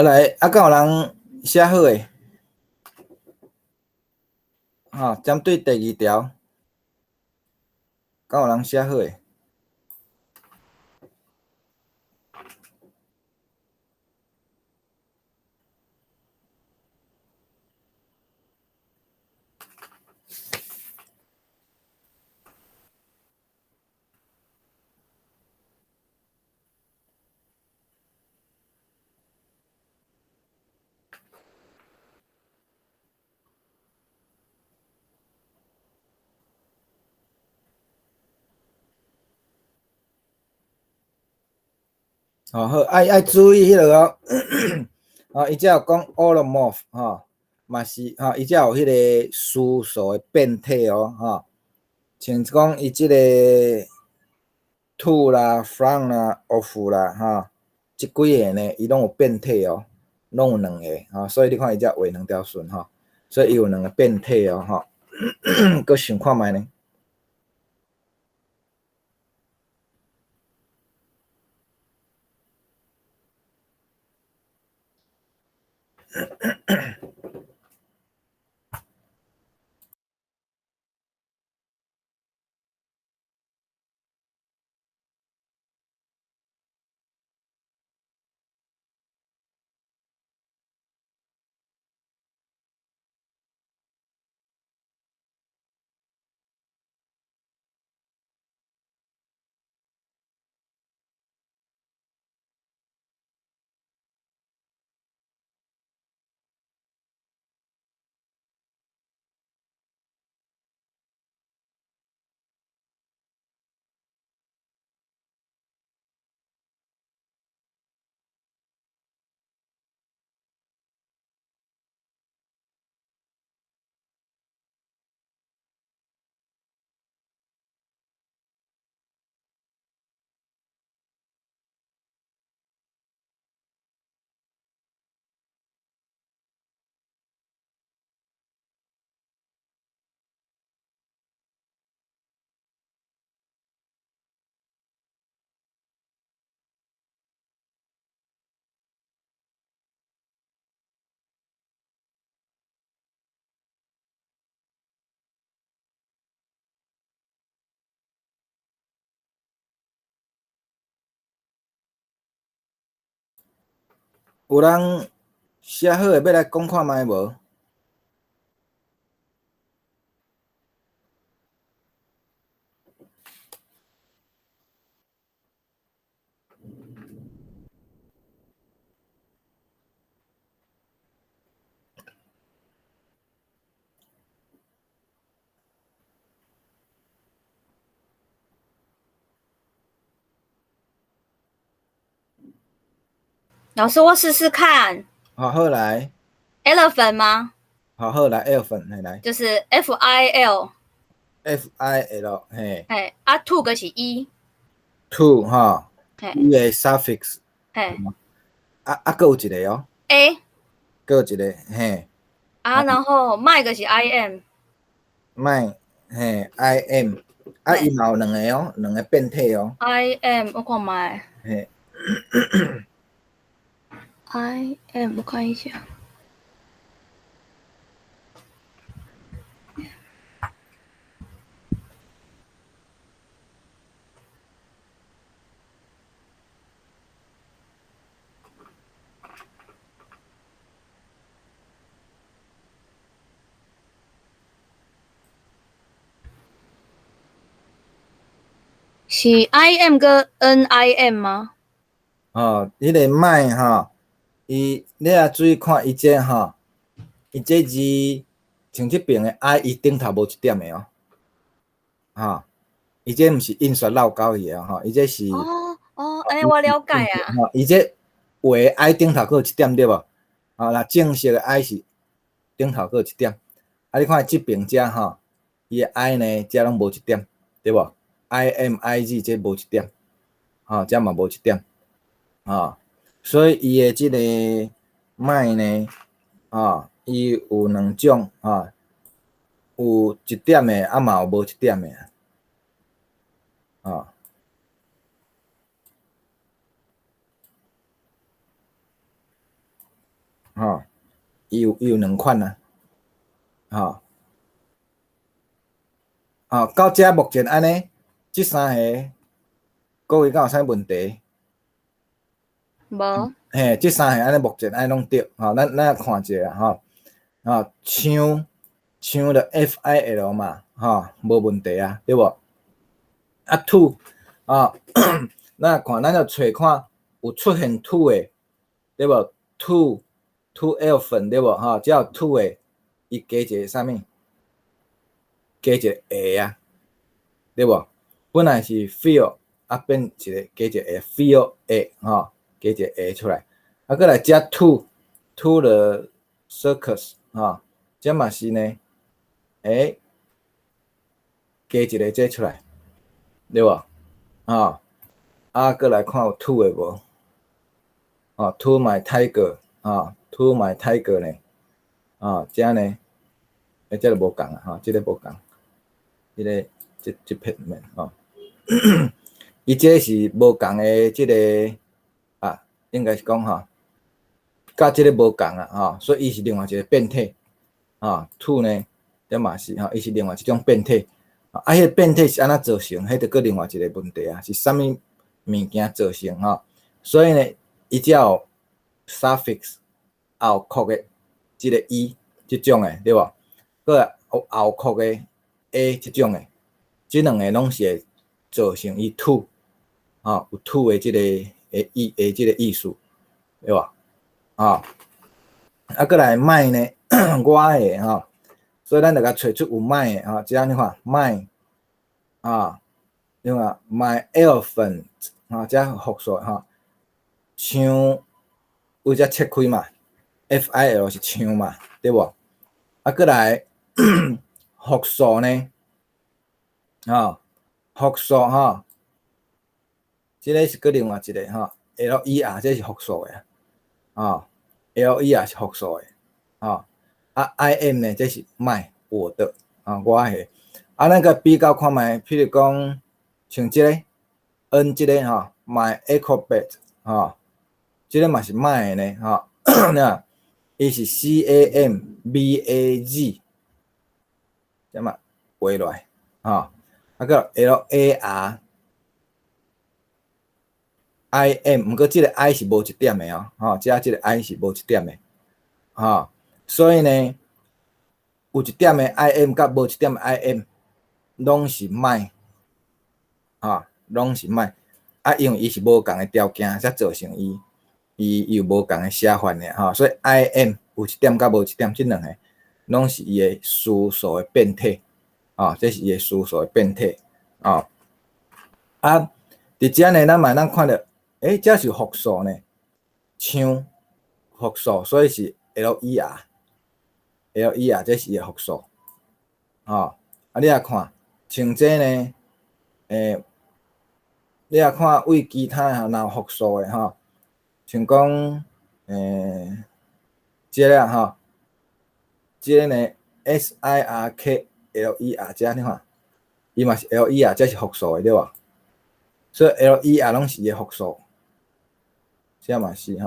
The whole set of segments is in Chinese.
来，敢有人写好诶？针对第二条，敢有人写好诶？好，爱注意迄落哦。伊只有讲 allomorph 嘛是伊只有迄个素数诶变体哦。像讲伊即个 to 啦、from 啦、of 啦即几个呢，伊拢有变体哦，拢有两个所以你看伊只画两条线所以伊有两个变体哦搁想看觅呢？有人写好诶，要来讲看觅无？老师，我试试看。好来。elephant 吗？好来 elephant 来。就是 FIL。FIL 嘿。two 个是 e。to 伊诶 suffix。搁有一个哦。a。搁有一个嘿。然后卖个是 im。卖嘿 im。伊嘛有两个哦，两个变体哦。im 我看卖。嘿。im 我看一下。是 im 跟 nim 吗？迄个卖你也注意看伊这伊这字像即边的 I 伊顶头无一点的哦。伊这毋是印刷漏胶去的伊这是我了解啊。伊这画的 I 顶头搁有一点对无？那正式的 I 是顶头搁有一点。你看即边遮伊的 I 呢，遮拢无一点，对无 ？IMIG 这无一点，遮嘛无一点，所以伊的即个卖呢，伊有两种有一点的，嘛有无一点的吼，伊有2款啊，吼，到遮目前安尼，即3个各位敢有啥问题？无，嘿，即3个安尼目前安尼拢对，吼，咱来看者啊，吼，枪的 FIL 嘛，吼，无问题啊，对无？啊，to 啊，咱看咱要找看有出现 to 的，对无 ？to elephant 对无？吼，只要 to 的，伊加一个啥物？加一个 a 啊，对无？本来是 feel 啊，变一个加一个 a feel a 吼，加一个 a 出来，啊，过来加 to the circus 吼，这嘛是呢，加一个这出来，对无？啊，过来看有 to 的无？to my tiger to my tiger 呢？这呢，这就无共啊，这个无共，这个这片面伊这是无共的这个应该是讲甲这个无共啊，所以伊是另外一个变体to 呢，这嘛是伊是另外一种变体迄个变体是安怎造成？迄就搁另外一个问题啊，是啥物物件造成所以呢，伊只要 suffix 后括的即个 e 即种的对无？搁后括的 a 即种的，即两个拢是会造成伊 to 有 to 的即个即个意思，对无？搁来卖呢，我的所以咱就甲找出有卖的即安尼看卖你看 my elephant 这复数枪为遮切开嘛 ，FIL 是枪嘛，对无？搁来复数呢，复数即个是搁另外一个LER 这是复数的LER 是复数的IM 呢这是卖我的我的咱个比较看卖，譬如讲像即个 N 即个my acrobat 即个嘛是卖的呢伊是 CAMBAG 这嘛画落来个 LAR IM， 毋过即个 I 是无一点的遮即个 I 是无一点的所以呢，有一点的 IM 甲无一点的 IM 拢是歹拢是歹因为伊是无共的条件，才造成伊有无共的写法呢所以 IM 有一点甲无一点，即两个拢是伊的词数的变体这是伊的词数的变体伫遮呢，咱嘛咱看到，这是复数呢，枪复数，所以是 LER 这是伊的复数你来看，像这呢，你来看为其他若有复数的像讲这个这个呢 SIRKLER 这你看，伊嘛是 LER， 这是复数的对无？所以 LER 拢是伊的复数，这嘛是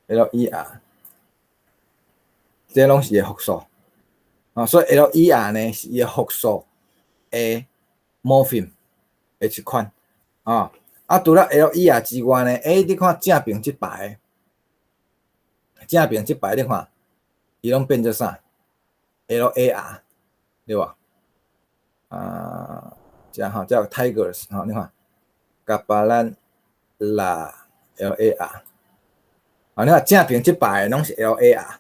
LER， 这拢是伊的复数所以 LER 呢是伊的复数的 morpheme 的一款除了 LER 之外呢，你看正边即排你看，伊拢变做啥 ？LAR 对无？这叫 Tigers 你看 Gabalan La LAR 你看正边即排拢是 LAR，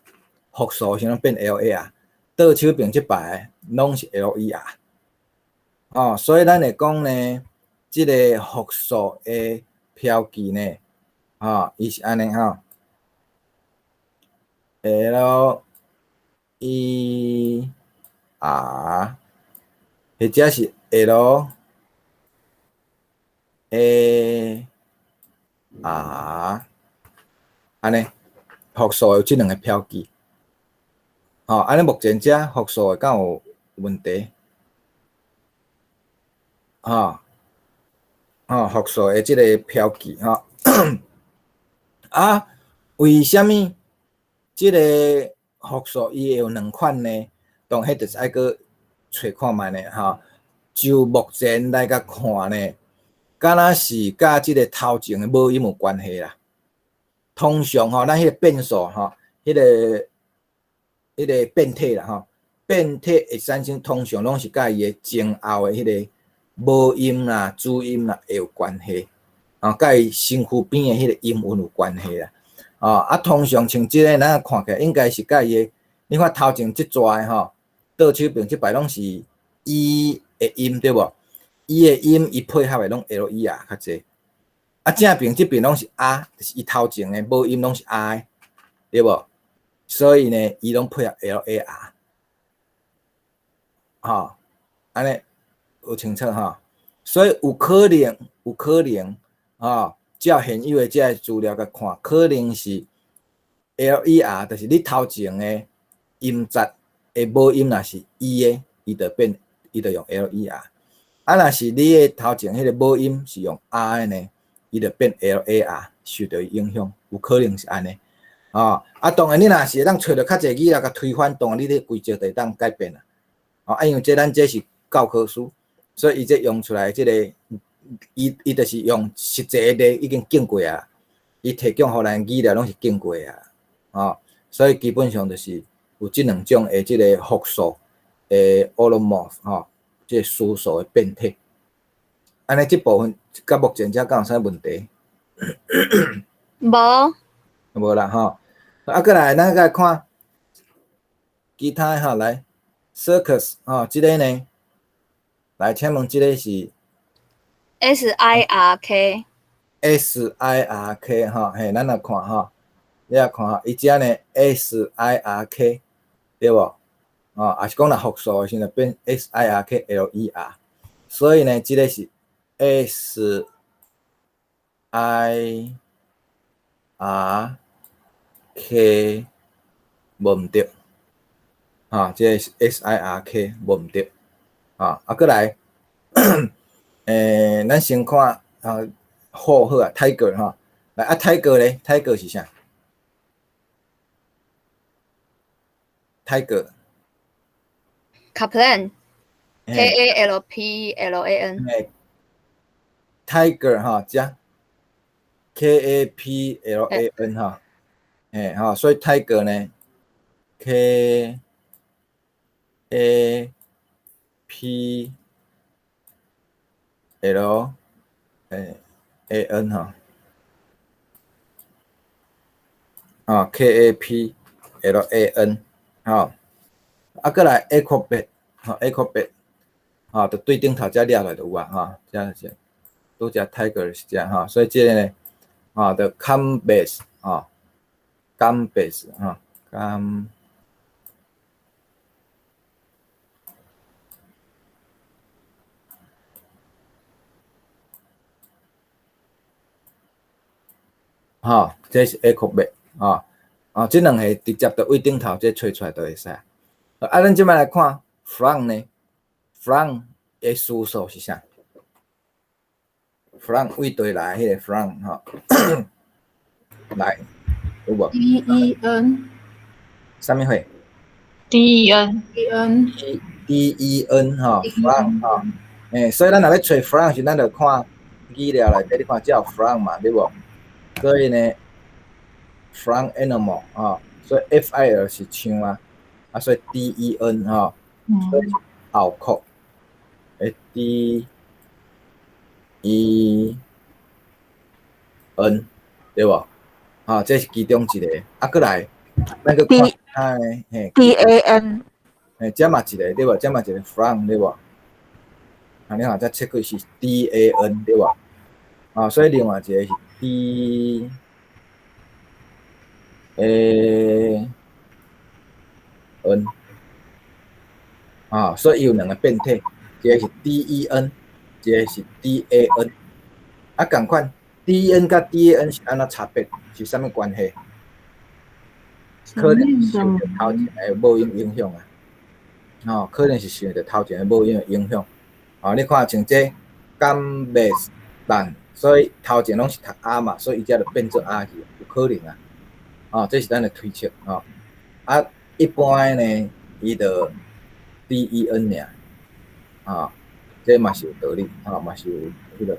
复数先变 LAR， 倒手边即排拢是 LER所以咱会讲呢，即个复数的标记呢伊是安尼LER 或者是 LAR 安尼复数有即两个标记安尼目前遮复数的敢有问题复数的即个标记为什么即个复数伊会有两款呢？当迄就是爱个找看觅呢吼。就目前来甲看呢，敢若是甲即个头前的母音有关系啦。通常吼，咱迄个变数吼，迄个变体啦吼，变体会产生通常拢是甲伊的前后的迄个母音啦、主音啦会有关系，甲伊身躯边的迄个音韵有关系啦。通常像即个咱看起来应该是甲伊的，你看头前即撮的吼，倒手边即摆拢是 E 的音对无 ？E 的音伊配合的拢 L E 啊较济。正边即边拢是 R， 就是伊头前的母音拢是 R， 对无？所以呢，伊拢配合 L A R， 安尼有清楚吼？所以有可能照现有的这个资料甲看，可能是 L E R， 就是你头前的音节的母音若是 E 的，伊就用 L E R。若是你的头前迄个母音是用 R 的呢，伊就变 L A R， 受到影响，有可能是安尼。当然你若是当找到较侪语啦，甲推翻，当然你的规则就会当改变啦。因为咱这是教科书，所以伊这用出来这个，伊就是用实际的已经见过啊，伊提供互咱语料拢是见过啊，所以基本上就是有这两种的这个复数的 holomorph 这个数数的变体。安尼这部分到目前才敢有啥问题？无啦吼。过来咱再看其他吼，来 circus 这个呢，来请问这个是 SIRK SIRK 嘿，咱来看你来看伊遮呢 SIRK 对无？也是讲若复数的时阵变 SIRKLER， 所以呢，这个是 SIRK 无毋对，这个是 SIRK 无毋对，过来，咱先看好tiger 来tiger 咧 ，tiger 是啥 ？tiger Kaplan KALPLAN tiger 遮 KAPLAN 所以 tiger 呢 KAPLAN KAPLAN 过来 alphabet 就对顶头遮了来就有遮是拄遮 tiger 是遮所以这个呢就 Cambase Cambase Cam 这是 alphabet 这两个直接就位顶头这吹出来就会使。咱即摆来看 from 呢 ，from 的数数是啥 ？from 位对来迄个 from 来有无 ？DEN 啥物货 DEN？DEN from 所以咱若要找 from 时，咱就看语料内底，你看只有 from 嘛，对无？所以呢 ，from animal 所以 FIL 是枪啊。所以 DEN 所以是后壳，DEN 对无？这是其中一个。过来，咱个看DAN 这嘛一个对无？这嘛一个 from 对无？你看这切开是 DAN 对无？所以另外一个是 DAN。所以伊有两个变体，一个是 DEN， 一个是 DAN。共款 DEN 甲 DAN 是安怎差别？是啥物关系？可能受到头前的母音影响可能是受到头前的母音的影响。你看像这 Cambase 所以头前拢是读 R 嘛，所以伊才就变做 R 字，有可能这是咱的推测一般的呢，伊就 DEN 尔这嘛是有道理嘛是有迄个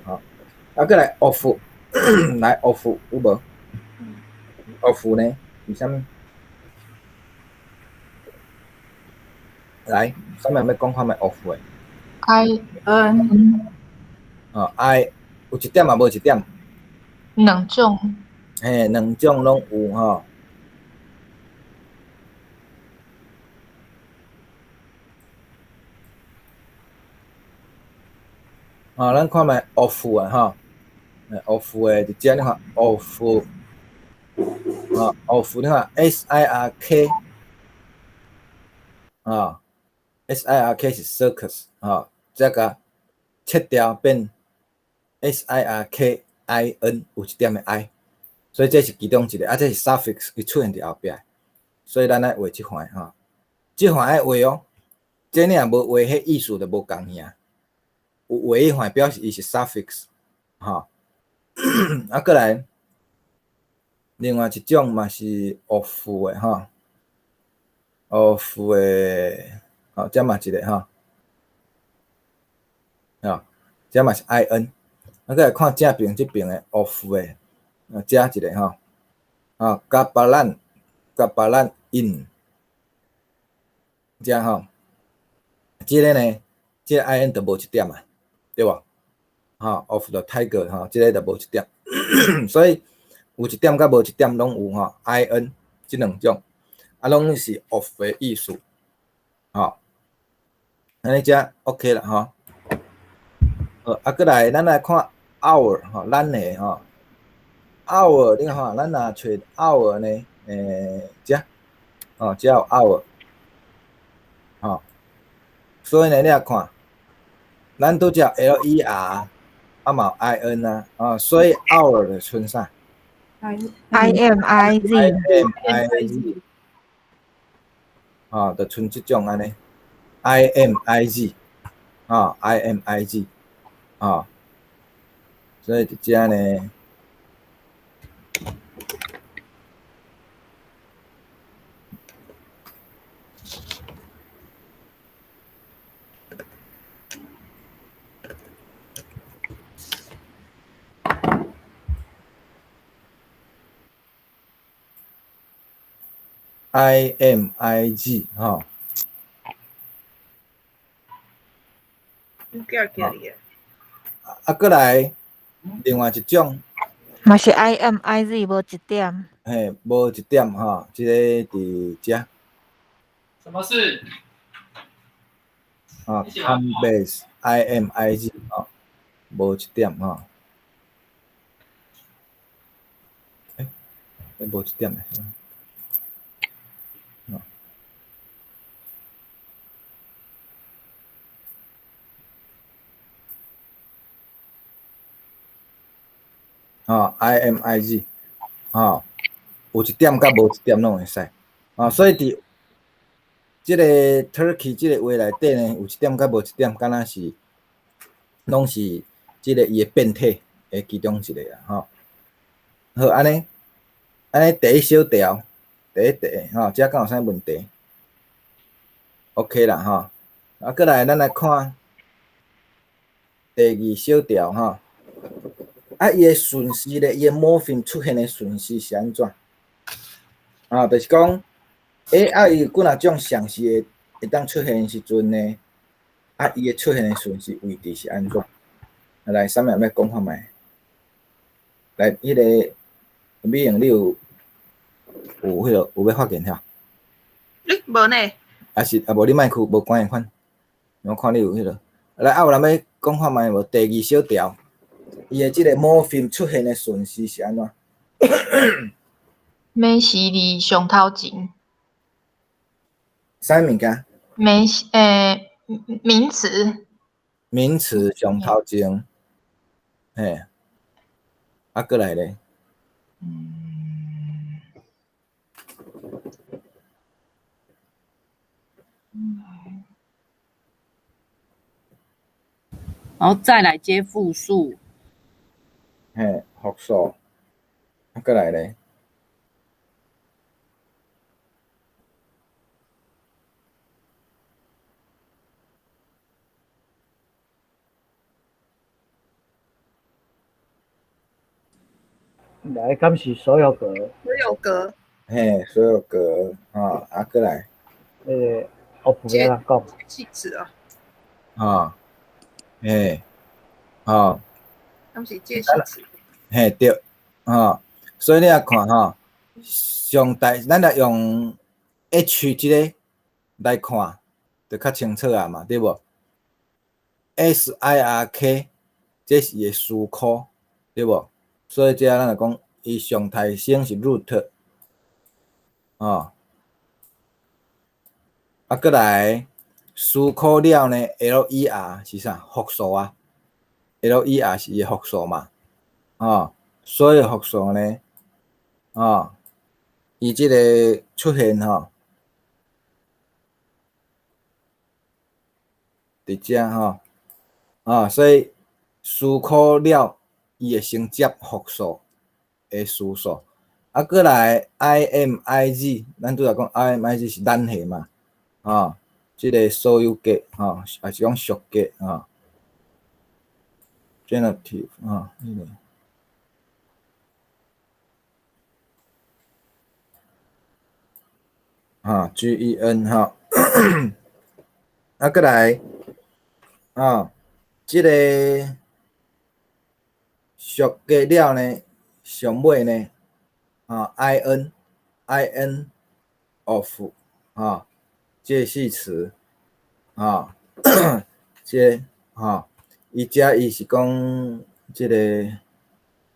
再来 off 来 off 有无 ？off 呢是啥物？来，啥物要讲看觅 off 的？IN I 有一点嘛无一点，两种，两种拢有咱看觅 off 的off 的就只你看 off off 你看 SIRK SIRK 是 circus 这个切掉变 SIRKIN 有一点的 I， 所以这是其中一个这是 suffix 伊出现伫后壁，所以咱来画即块即块爱画这你若无画，迄意思就无共样。有画迄块表示伊是 suffix 再来另外一种嘛是 off 的off 的这嘛一个这嘛是 IN， 再来看正边这边的 off 的这一个gabalan in 这这个呢，这个 IN 就无一点对无？of the tiger 这个就无一点，所以有一点甲无一点拢有IN 这两种拢是 of 的意思安尼才 OK 啦再来咱来看 hour 咱的hour 你看咱若找 hour 呢这这有 hour 所以呢你若看咱拄只 LER嘛有 IN所以 hour 就剩啥IMIZ 就剩即种安尼 IMIZ IMIZ 所以伫遮呢IMIG 再来另外一种嘛是 IMIZ 无一点，无一点这个伫遮什么事？Come base IMIG 无一点无一点IMIG 有一点甲无一点拢会使所以伫即个 Turkey 即个话内底呢，有一点甲无一点，敢若是拢是即个伊的变体的其中一个好，安尼第一小条，第一遮敢有啥问题 ？OK 啦再来咱来看第二小条伊的顺序咧，伊的 morpheme 出现的顺序是安怎就是讲伊有几若种常时会当出现时阵呢伊的出现的顺序位置是安怎？来，啥物要讲看觅？来，迄个美莹，你有迄个有要发言遐？无呢？无你莫去无关的款，我看你有迄个。来，有人要讲看觅无？第二小条，伊的即个 morpheme 出现的顺序是安怎？美是伫上头前，啥物件？名词，名词上头前，过来咧。然后再来接复数，复数，过来咧。来，敢是所有格？所有格嘿，所有格过来of 要哪讲？介系词啊，嘿，哦，敢是介系词。嘿对，所以你来看上大咱来用 H 即个来看，就较清楚啊嘛，对无？SIRK 这是伊个词库，对无？所以这咱来讲，伊上台先是 root，过来词库了呢 ，LER 是啥？复数啊 ，LER 是伊个复数嘛，所以复数呢，伊即个出现伫遮所以思考了，伊会先接复数的词数，过来 IMIG， 咱拄则讲 IMIG 是单数嘛，即个所有格也是讲属格genitive GEN 过来即个属格了呢，上尾呢IN of 介系词这伊遮伊是讲即个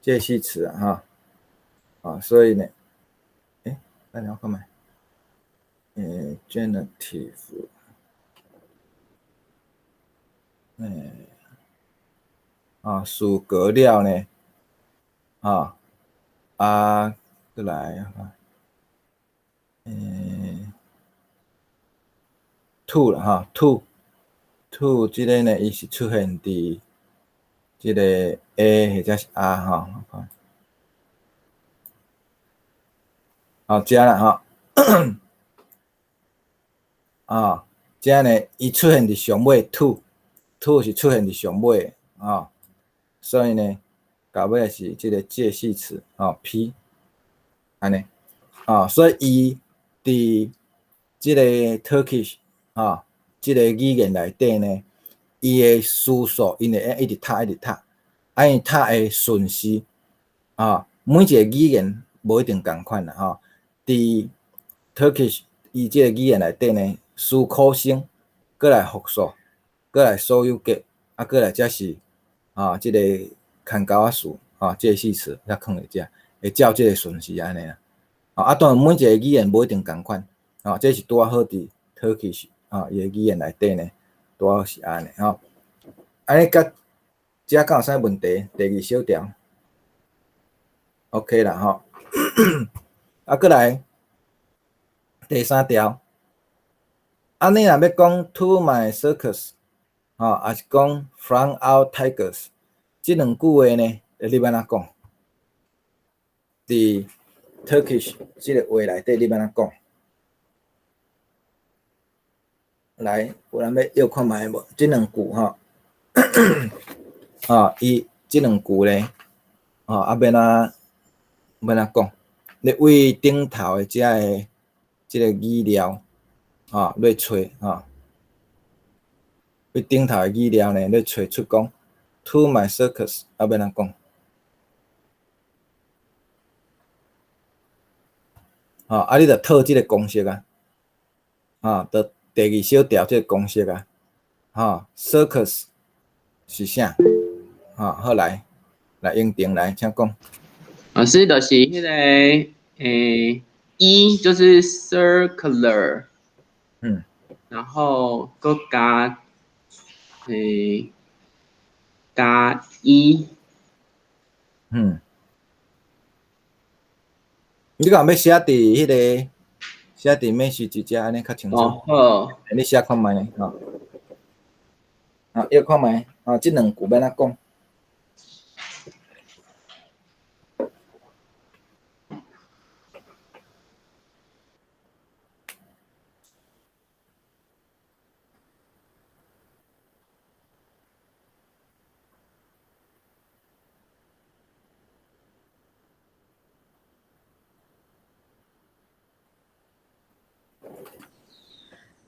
介系词所以呢，咱了看觅genitive 事格了呢过来to 啦to 即个呢，伊是出现伫即个 A 或者是 R 遮啦遮呢，伊出现伫上尾 to 是出现伫上尾所以呢，到尾是即个介系词P 安尼所以伊伫即个 Turkish 即个语言内底呢，伊的词数因会一直读，因读的顺序每一个语言无一定共款啦伫 Turkish 伊即个语言内底呢，词库性，过来复数，过来所有格，过来才是即个牵钩仔词介系词才放伫遮，会照即个顺序安尼啦当然每一个语言无一定共款这是拄好伫 Turkish 伊个语言内底呢，拄好是安尼安尼甲遮敢有啥问题？第二小条 OK 啦过来第三条，你若要讲 To my circus 也是讲 From our tigers， 即两句话呢，你要安怎讲？伫 Turkish 即个话内底你要安怎讲？来，有人要约看觅无？即两句伊即两句呢要怎讲？你为顶头的遮个即个语料来找为顶头的语料呢，来找出讲 To my circus 要怎讲？你着套即个公式着第二小条即个公式circus 是啥？好来英定来，请讲。老师就是迄个一就是 circular， 然后搁加加一，你讲要写伫迄个写伫message遮安尼较清楚。好，你写看觅呢约看觅即两句要安怎讲？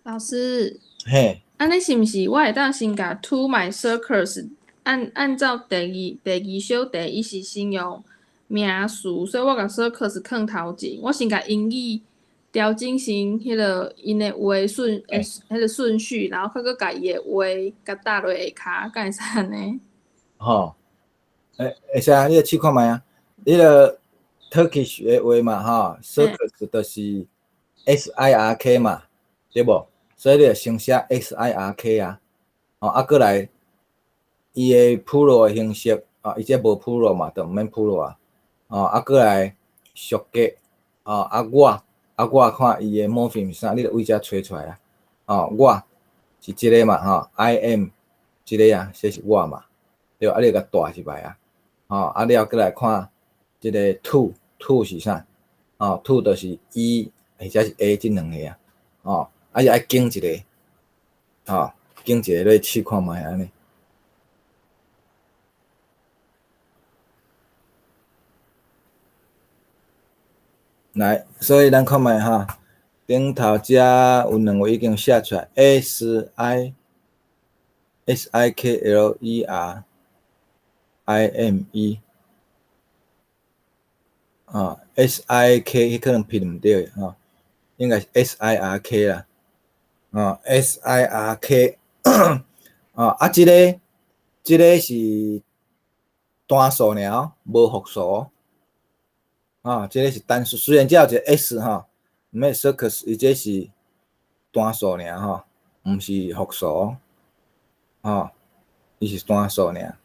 老师，嘿，安尼是毋是我会当先甲 to my circles 按照第二小题，伊是先用名词，所以我甲 circles 放头前，我先甲英语调整成迄个因的话迄个顺序，然后佮甲伊的话甲搭落下骹，敢会使安尼？吼，会使啊，你试看觅啊。你个 Turkish 的话嘛，吼 ，circus 就是SIRK 嘛，对无？所以你就先写 SIRK 啊，啊，过来，伊的 plural 的形式啊，伊这无 plural 嘛，就毋免 plural 啊，啊，过来俗格啊，我看伊的 morpheme 啥，你就为遮找出来啊，我是即个嘛，I am 即个啊，这是我嘛，对，啊，你甲大一摆啊，啊，你过来看即个 to 是啥？to 就是 E 或者是 A 即两个啊，啊，就爱经一个，经一个来试看觅安尼。来，所以咱看觅顶头遮有两个已经写出来 SIKLERIME SIK 可能拼毋对应该是 SIRK 啦SIRK 即个是单数尔无复数即个是单数，虽然遮有一个 S 毋免 circus 伊这是单数尔毋是复数伊是单数尔。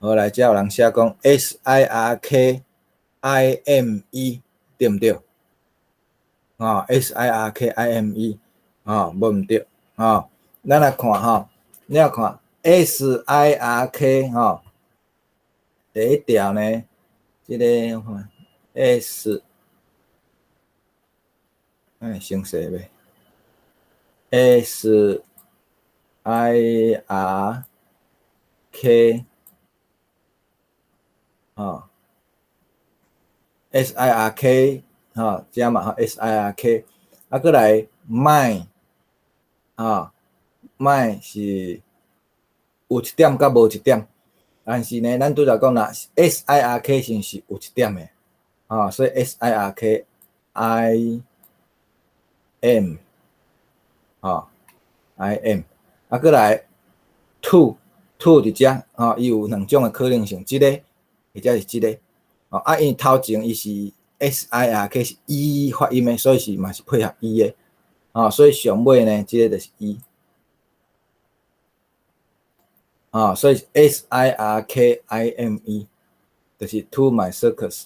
好来，遮有人写讲 SIRKIME 对毋对？SIRKIME 无毋对咱来看你来看 SIRK 第一条呢，即个我看 S 先写呗 SIRK SIRK 遮嘛SIRK 过来 mine mine 是有一点甲无一点，但是呢，咱拄则讲啦 SIRK 是有一点的所以 SIRK I am I am 过来 to 伫遮伊有两种的可能性，即个或者是即个因为头前伊是 SIRK 是 E 发音的，所以是嘛是配合 E 的所以上尾呢，即个就是 E 所以 SIRKIME 就是 To my circus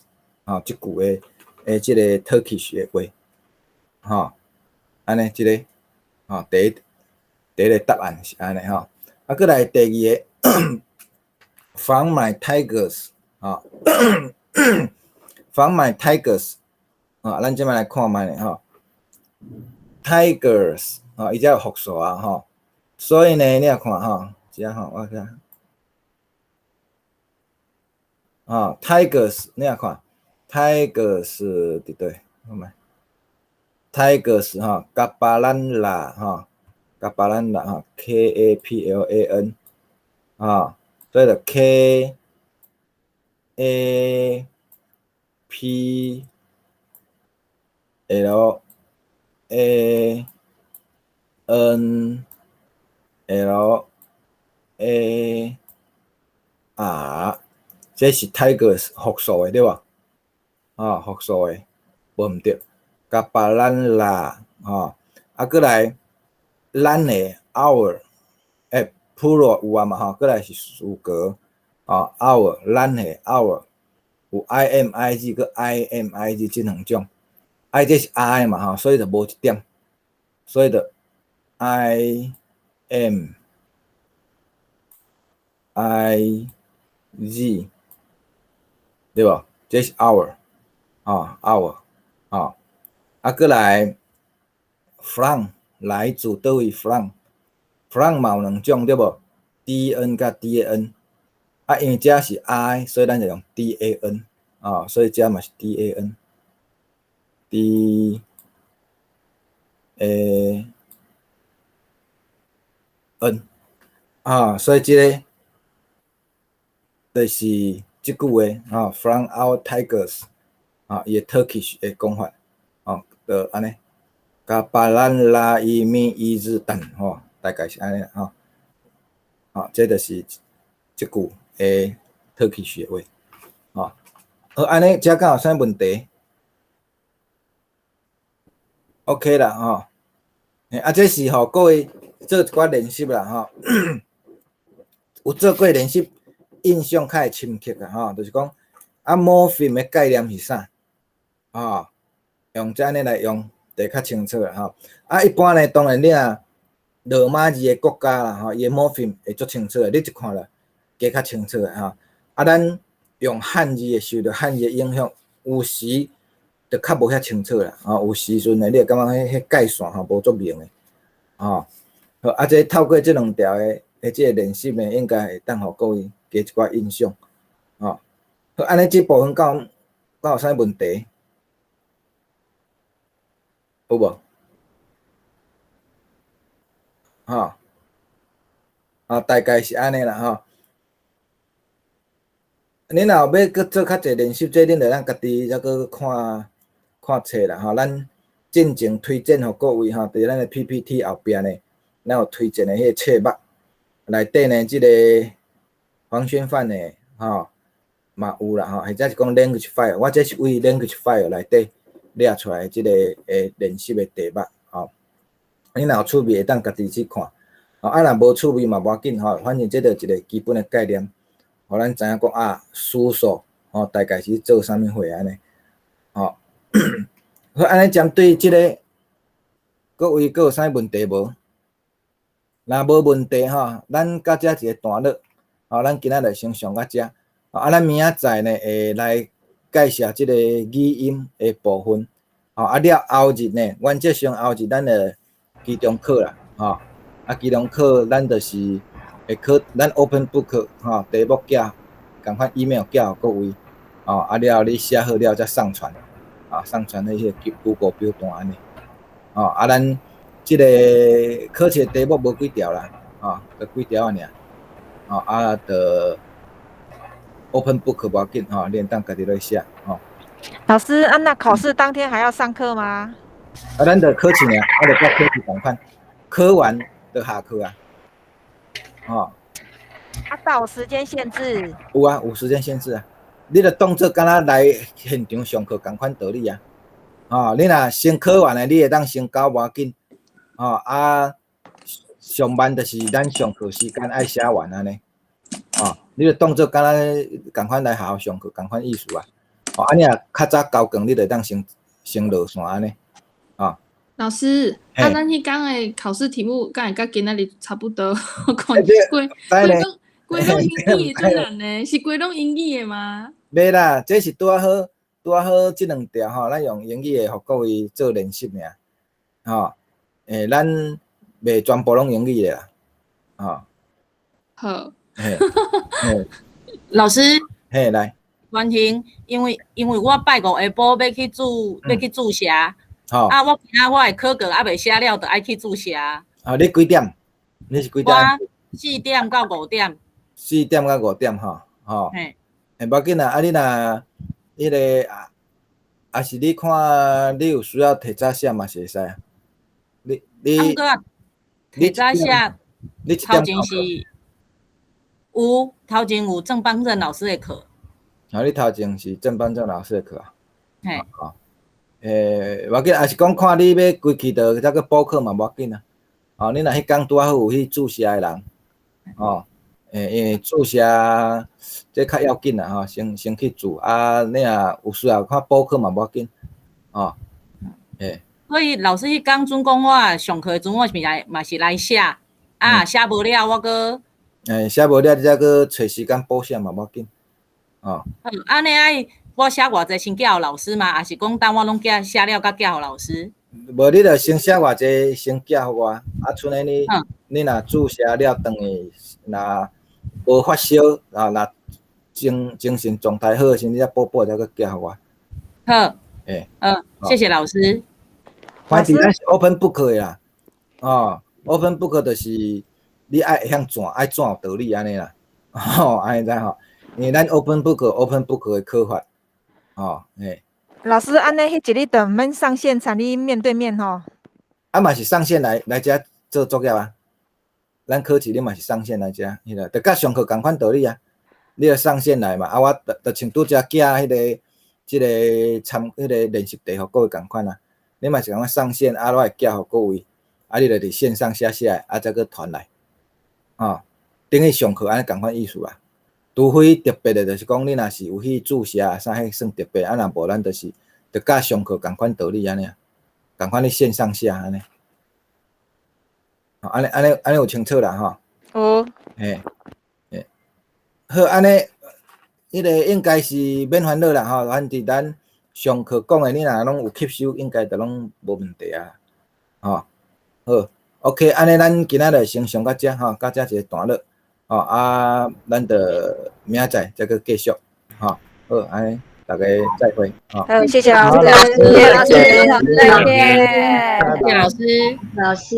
即句的即个 Turkish 的话安尼即个第一个答案是安尼过来第二个From my tigers From my tigers 咱即摆来看觅咧Tigers 伊遮有复数所以呢，你来看遮我看Tigers 你来看 Tigers 伫对？看觅 Tigers 甲巴兰拉甲巴兰拉KAPLAN 所以就 KAPLANLAR 这是 Tigers 复数的对吧？复数的无毋对，甲巴兰拉过来咱的 our plural 有嘛过来是事格our 咱的 our 有 IMIG 佮 IMIG 这两种，I 这是 I 嘛所以就无一点，所以就 IMIG 对吧？这是 our our 过来 from 来自倒位 from 嘛有两种对无 ？DN 甲 DAN 因为遮是 I， 所以咱就用 DAN 所以遮嘛是 DAN DAN N 啊，所以即个就是即句话啊 ，from our tigers 啊，伊 Turkish 的讲法啊，就安尼。Kapalan la imi izdan 吼，大概是安尼吼。啊，这就是即句诶 Turkish 的话。吼，好，安尼遮敢有啥问题 ？OK 啦吼。啊，这是吼各位做一寡练习啦吼。有做过练习，印象较会深刻啊吼，就是讲啊 morpheme 的概念是啥？啊，用这安尼来用。就较清楚啦吼，啊一般咧，当然你啊罗马字的国家啦吼，伊的 morpheme 会足清楚的，你一看了加较清楚的吼。啊，咱用汉字的受到汉字的影响，有时就较无遐清楚啦，吼，有时阵咧，你会感觉迄界线吼无足明的，吼。好，啊，这透过这两条的即个练习呢，应该会当互各位加一寡印象，吼。好，安尼这部分敢有啥问题？有无？吼，啊，大概是安尼啦吼。恁若要搁做较济练习，这恁着咱家己再搁看册啦吼。咱进前推荐互各位吼，伫咱的 PPT 后壁呢，咱有推荐的迄个册目内底呢，即个黄宣范的吼嘛有啦吼，或者是讲 language file， 我这是为 language file 内底。列出来即个练习的题目吼，你若有趣味会当家己去看，吼啊若无趣味嘛无要紧吼，反正这着一个基本的概念，互咱知影讲啊思索吼大概是做啥物货安尼，吼，好安尼针对即个各位佫有啥问题无？若无问题吼，咱到遮一个段落，吼咱今仔日先上到遮，啊咱明仔载呢会来。介绍即个语音的部分，吼啊了后日呢，原则上后日咱的期中考啦，吼啊期中考咱就是会考咱 open book 吼题目寄，共款 email 寄互各位，吼啊了你写好了再上传，啊上传迄个 Google 表单安尼，吼啊咱即个考试题目无几条啦，吼就几条尔，吼啊就。Open book 无要紧吼，你当家己来写吼。老师，啊，那考试当天还要上课吗？啊，咱着考试尔，啊，着甲考试同款，考完就下课啊。吼。啊，到有时间限制？有啊，有时间限制啊。你着当做敢若来现场上课同款道理啊。吼，你若先考完诶，你会当先交无要紧。吼啊，上班就是咱上课时间爱写完安尼。吼。你就当做敢若共款来学校上课，共款意思啊。哦，啊你若较早交卷，你就当先落线安尼。啊，老师，啊，咱迄讲的考试题目，敢会甲今仔日差不多？我看规拢英语的最难呢，是规拢英语的吗？袂啦，这是拄好即两条吼，咱用英语的，互各位做练习尔。吼，咱袂全部拢英语的啦。吼。好。老师，嘿来，关婷，因为我拜五下晡要去注射，啊，我今仔我的考卷还袂写了，就爱去注射。啊，你几点？你是几点？我4点到5点。4点到5点吼，吼。嘿，无要紧啦，啊你若迄个啊是你看你有需要提早写嘛是会使啊。你提早写，头前是。有头前有郑邦正老师的课，你头前是郑邦正老师的课啊？嘿，无要紧，也是讲看你要规期就再去补课嘛，无要紧啊。你若迄工拄好有去注射的人，因为注射这较要紧啦，吼，先去注啊。你若有需要看补课嘛，无要紧，所以老师迄讲准讲我上课阵我嘛是来写，啊写无了我搁。写无了，你再去找时间补写嘛，无要紧。安尼爱我写偌济先寄互老师嘛，还是讲等我拢写了甲寄互老师？无，你着先写偌济，先寄互我。啊，剩诶你若注射了，等于若无发烧，若精神状态好时，你再补再去寄互我。好，谢谢老师。反正咱是 open book 的啦，open book 就是你爱会晓转，爱转有道理安尼啦，吼，安尼知吼？因为咱 open book 的考法，吼，嘿。老师，安尼迄一日就毋免上线，参你面对面吼。啊嘛是上线来遮做作业啊，咱考试你嘛是上线来遮，迄个，就甲上课共款道理啊。你要上线来嘛，啊我就像拄则寄迄个即个迄个练习题互各位共款啊。你嘛是共我上线，啊我会寄互各位，啊你就伫线上写写，啊再去传来，吼，等于上课安尼共款意思啊。除非特别的，就是讲你若是有去注写啊，啥迄算特别，啊若无咱就是就甲上课共款道理安尼啊，共款你线上写安尼。安尼有清楚啦吼。有。嘿，好，安尼，迄个应该是免烦恼啦吼。反正咱上课讲的，你若拢有吸收，应该就拢无问题啊。吼，好 ，OK， 安尼咱今仔就先上到遮吼，到遮一个段落。吼啊，咱就明仔再去继续。吼，好，安尼大家再会。吼，好，谢谢老师，谢谢老师，再见，谢谢老师。老师。